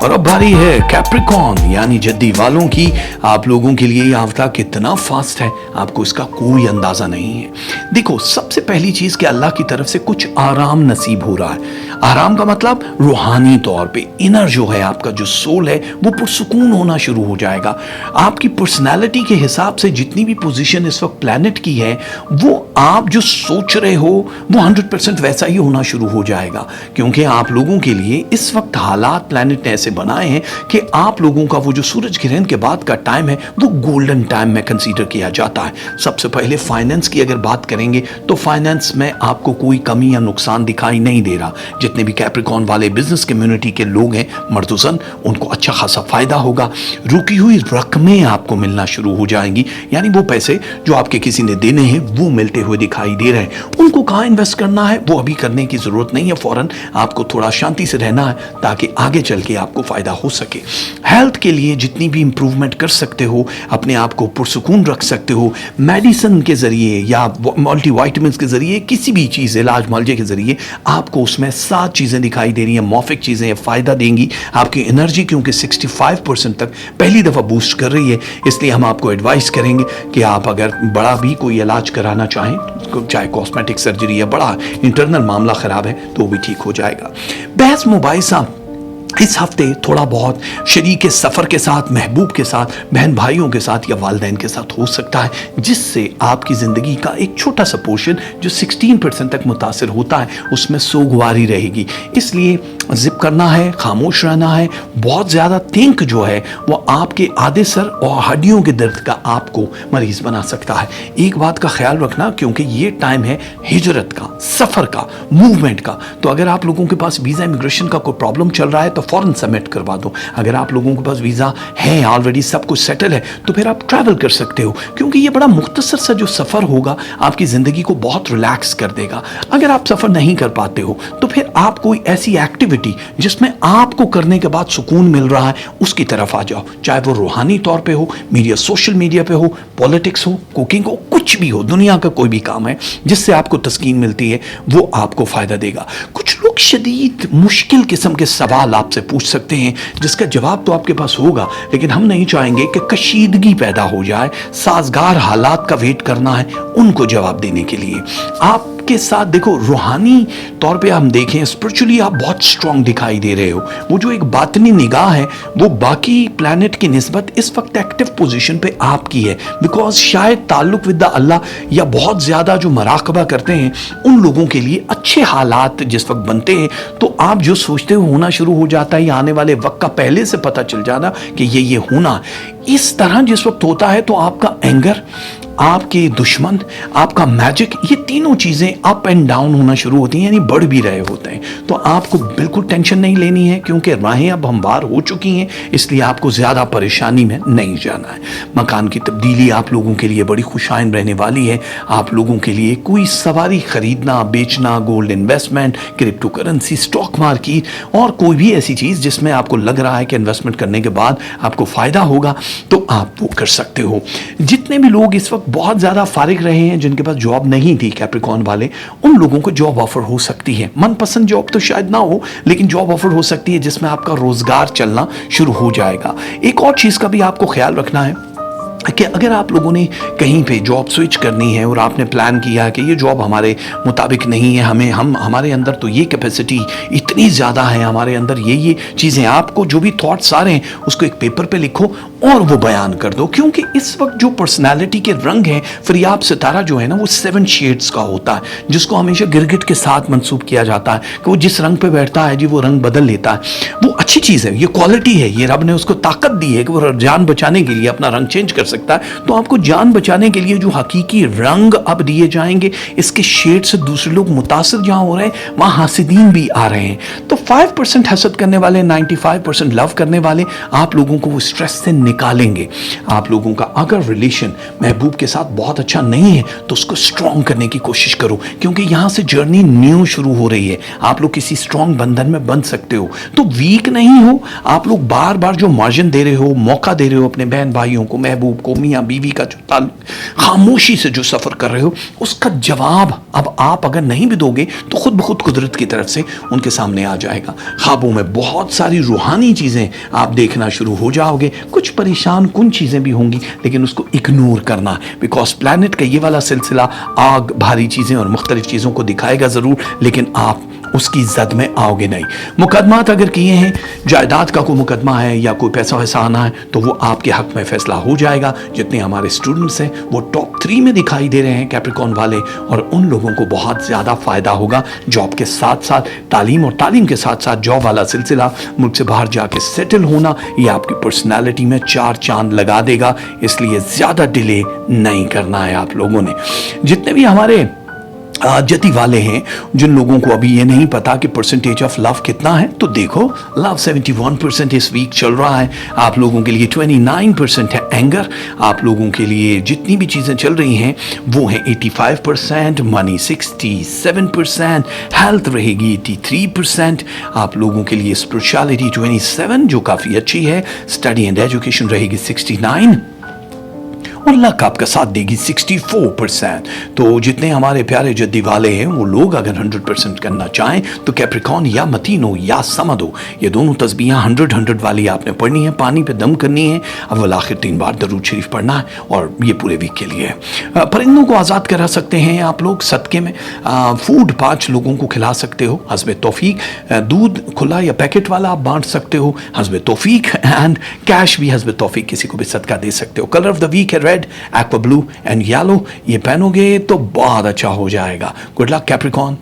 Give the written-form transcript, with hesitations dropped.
और अब बारी है कैप्रिकॉर्न यानी जद्दी वालों की। आप लोगों के लिए ये हफ्ता कितना फास्ट है आपको इसका कोई अंदाजा नहीं है। देखो, सबसे पहली चीज कि अल्लाह की तरफ से कुछ आराम नसीब हो रहा है। आराम का मतलब रूहानी तौर पे इनर जो है, आपका जो सोल है वो पुरसुकून होना शुरू हो जाएगा। आपकी पर्सनैलिटी के हिसाब से जितनी भी पोजीशन इस वक्त प्लैनेट की है, वो आप जो सोच रहे हो वो 100% वैसा ही होना शुरू हो जाएगा। क्योंकि आप लोगों के लिए इस वक्त हालात प्लैनेट ने ऐसे बनाए हैं कि आप लोगों का वो जो सूरज ग्रहण के बाद का टाइम है वो गोल्डन टाइम में कंसीडर किया जाता है। सबसे पहले फाइनेंस की अगर बात करेंगे तो फाइनेंस में आपको कोई कमी या नुकसान दिखाई नहीं दे रहा। जितने भी कैप्रिकॉर्न वाले बिजनेस कम्युनिटी के लोग हैं मर्दुजन, उनको अच्छा खासा फायदा होगा। रुकी हुई रकमें आपको मिलना शुरू हो जाएंगी, यानी वो पैसे जो आपके किसी ने देने हैं वो मिलते हुए दिखाई दे रहे हैं। उनको कहाँ इन्वेस्ट करना है वो अभी करने की जरूरत नहीं है, फौरन आपको थोड़ा शांति से रहना है ताकि आगे चल के आपको फायदा हो सके। हेल्थ के लिए जितनी भी इंप्रूवमेंट कर सकते हो, अपने आप को पुरसुकून रख सकते हो, मेडिसिन के जरिए या मल्टीविटामिन्स के जरिए, किसी भी चीज इलाज मुआवजे के जरिए आपको उसमें 7 चीजें दिखाई दे रही हैं, मौफिक चीजें फायदा देंगी। आपकी एनर्जी क्योंकि 65% तक पहली दफा बूस्ट कर रही है, इसलिए हम आपको एडवाइस करेंगे कि आप अगर बड़ा भी कोई इलाज कराना चाहें, चाहे कॉस्मेटिक सर्जरी या बड़ा इंटरनल मामला खराब है तो वो भी ठीक हो जाएगा। बहस मुबाहिसा इस हफ्ते थोड़ा बहुत शरीक सफ़र के साथ, महबूब के साथ, बहन भाइयों के साथ या वालिदैन के साथ हो सकता है, जिससे आपकी ज़िंदगी का एक छोटा सा पोर्शन जो 16% तक मुतासिर होता है उसमें सोगवारी रहेगी। इसलिए जिप करना है, खामोश रहना है। बहुत ज़्यादा थिंक जो है वो आपके आधे सर और हड्डियों के दर्द का आपको मरीज बना सकता है। एक बात का ख्याल रखना, क्योंकि ये टाइम है हिजरत का, सफ़र का, मूवमेंट का। तो अगर आप लोगों के पास वीज़ा इमिग्रेशन का कोई प्रॉब्लम चल रहा है तो फौरन सबमिट करवा दो। अगर आप लोगों के पास वीज़ा है, ऑलरेडी सब कुछ सेटल है, तो फिर आप ट्रैवल कर सकते हो, क्योंकि ये बड़ा मुख्तसर सा जो सफ़र होगा आपकी ज़िंदगी को बहुत रिलैक्स कर देगा। अगर आप सफ़र नहीं कर पाते हो तो फिर आप कोई ऐसी एक्टिविटी जिसमें आपको करने के बाद सुकून मिल रहा है उसकी तरफ आ जाओ, चाहे वो रूहानी तौर पे हो, मीडिया, सोशल मीडिया पे हो, पॉलिटिक्स हो, कुकिंग हो, कुछ भी हो, दुनिया का कोई भी काम है जिससे आपको तस्कीन मिलती है वो आपको फ़ायदा देगा। कुछ लोग शदीद मुश्किल किस्म के सवाल आपसे पूछ सकते हैं जिसका जवाब तो आपके पास होगा, लेकिन हम नहीं चाहेंगे कि कशीदगी पैदा हो जाए। साजगार हालात का वेट करना है उनको जवाब देने के लिए। आपके साथ देखो, रूहानी तौर पे हम देखें, स्पिरिचुअली आप बहुत स्ट्रांग दिखाई दे रहे हो। वो जो एक बातनी निगाह है वो बाकी प्लैनेट की निस्बत इस वक्त एक्टिव पोजीशन पे आपकी है, बिकॉज शायद ताल्लुक विद अल्लाह या बहुत ज्यादा जो मराकबा करते हैं उन लोगों के लिए अच्छे हालात जिस वक्त बनते हैं तो आप जो सोचते हो होना शुरू हो जाता है, या आने वाले वक्त का पहले से पता चल जाना कि ये होना। इस तरह जिस वक्त होता है तो आपका एंगर, आपके दुश्मन, आपका मैजिक, ये तीनों चीजें अप एंड डाउन होना शुरू होती हैं, यानी बढ़ भी रहे होते हैं। तो आपको बिल्कुल टेंशन नहीं लेनी है, क्योंकि राहें अब हमवार हो चुकी हैं, इसलिए आपको ज्यादा परेशानी में नहीं जाना है। मकान की तब्दीली आप लोगों के लिए बड़ी खुशाइन रहने वाली है। आप लोगों के लिए कोई सवारी खरीदना, बेचना, gold investment, crypto currency, stock market और कोई भी ऐसी चीज जिसमें आपको लग रहा है कि इन्वेस्टमेंट करने के बाद आपको फायदा होगा तो आप वो कर सकते हो। जितने भी लोग इस वक्त बहुत ज्यादा फारिग रहे हैं, जिनके पास जॉब नहीं थी, कैप्रिकॉर्न वाले, उन लोगों को जॉब ऑफर हो सकती है। मनपसंद जॉब तो शायद ना हो, लेकिन जॉब ऑफर हो सकती है जिसमें आपका रोजगार चलना शुरू हो जाएगा। एक और चीज का भी आपको ख्याल रखना है कि अगर आप लोगों ने कहीं पे जॉब स्विच करनी है और आपने प्लान किया कि ये जॉब हमारे मुताबिक नहीं है, हमारे अंदर तो ये कैपेसिटी इतनी ज़्यादा है, हमारे अंदर ये चीज़ें, आपको जो भी थॉट्स आ रहे हैं उसको एक पेपर पे लिखो और वो बयान कर दो। क्योंकि इस वक्त जो पर्सनालिटी के रंग हैं, फरियाब सितारा जो है ना वो 7 शेड्स का होता है, जिसको हमेशा गिरगिट के साथ मंसूब किया जाता है कि वो जिस रंग पे बैठता है जी वो रंग बदल लेता है। वो अच्छी चीज़ है, ये क्वालिटी है, ये रब ने उसको ताकत दी है कि वो जान बचाने के लिए अपना रंग चेंज कर सकता है। तो आपको जान बचाने के लिए जो हकीकी रंग अब दिए जाएंगे, इसके शेड से दूसरे लोग मुतासिर जहां हो रहे हैं वहां हासिदीन भी आ रहे हैं। तो 5% हसद करने वाले, 95% लव करने वाले आप लोगों को वो स्ट्रेस से निकालेंगे। आप लोगों का अगर रिलेशन महबूब के साथ बहुत अच्छा नहीं है तो उसको स्ट्रॉन्ग करने की कोशिश करो, क्योंकि यहाँ से जर्नी न्यू शुरू हो रही है। आप लोग किसी स्ट्रॉन्ग बंधन में बंध सकते हो, तो वीक नहीं हो। आप लोग बार बार जो मार्जिन दे रहे हो, मौका दे रहे हो अपने बहन भाइयों को, महबूब को, मियाँ बीवी का जो ताल्लुक, खामोशी से जो सफ़र कर रहे हो, उसका जवाब अब आप अगर नहीं भी दोगे तो खुद ब खुद कुदरत की तरफ से उनके सामने आ जाएगा। ख्वाबों में बहुत सारी रूहानी चीज़ें आप देखना शुरू हो जाओगे। कुछ परेशान कुन चीज़ें भी होंगी, लेकिन उसको इग्नोर करना, बिकॉज प्लैनेट का ये वाला सिलसिला आग, भारी चीज़ें और मुख्तलिफ चीज़ों को दिखाएगा ज़रूर, लेकिन आप उसकी जद में आओगे नहीं। मुकदमात अगर किए हैं, जायदाद का कोई मुकदमा है या कोई पैसा वैसा आना है, तो वो आपके हक में फैसला हो जाएगा। जितने हमारे स्टूडेंट्स हैं वो टॉप 3 में दिखाई दे रहे हैं कैप्रिकॉर्न वाले, और उन लोगों को बहुत ज़्यादा फ़ायदा होगा। जॉब के साथ साथ तालीम, और तालीम के साथ साथ जॉब वाला सिलसिला, मुल्क से बाहर जाके सेटल होना, ये आपकी पर्सनैलिटी में 4 चांद लगा देगा। इसलिए ज़्यादा डिले नहीं करना है आप लोगों ने। जितने भी हमारे जति वाले हैं, जिन लोगों को अभी ये नहीं पता कि परसेंटेज ऑफ लव कितना है, तो देखो लव 71% इस वीक चल रहा है। आप लोगों के लिए 29% है एंगर। आप लोगों के लिए जितनी भी चीज़ें चल रही हैं वो हैं 85%, मनी 67%, हेल्थ रहेगी 83%। आप लोगों के लिए स्पिरिचुअलिटी 27 जो काफ़ी अच्छी है, स्टडी एंड एजुकेशन रहेगी 69, और लक आपका साथ देगी 64%। तो जितने हमारे प्यारे जद्दी वाले हैं वो लोग अगर 100% करना चाहें तो कैप्रिकॉर्न या मतीनो या समदो, ये दोनों तस्बीहां 100 वाली आपने पढ़नी है, पानी पे दम करनी है, अव्वल आखिर 3 बार दरूद शरीफ पढ़ना है, और ये पूरे वीक के लिए है। परिंदों को आज़ाद करा सकते हैं आप लोग सदके में। फूड 5 लोगों को खिला सकते हो हस्बे तौफीक। दूध खुला या पैकेट वाला आप बांट सकते हो हस्बे तौफीक, एंड कैश भी हस्बे तौफीक किसी को भी सदका दे सकते हो। कलर ऑफ द वीक है red, aqua blue and yellow. ये पहनोगे तो बहुत अच्छा हो जाएगा। Good luck Capricorn.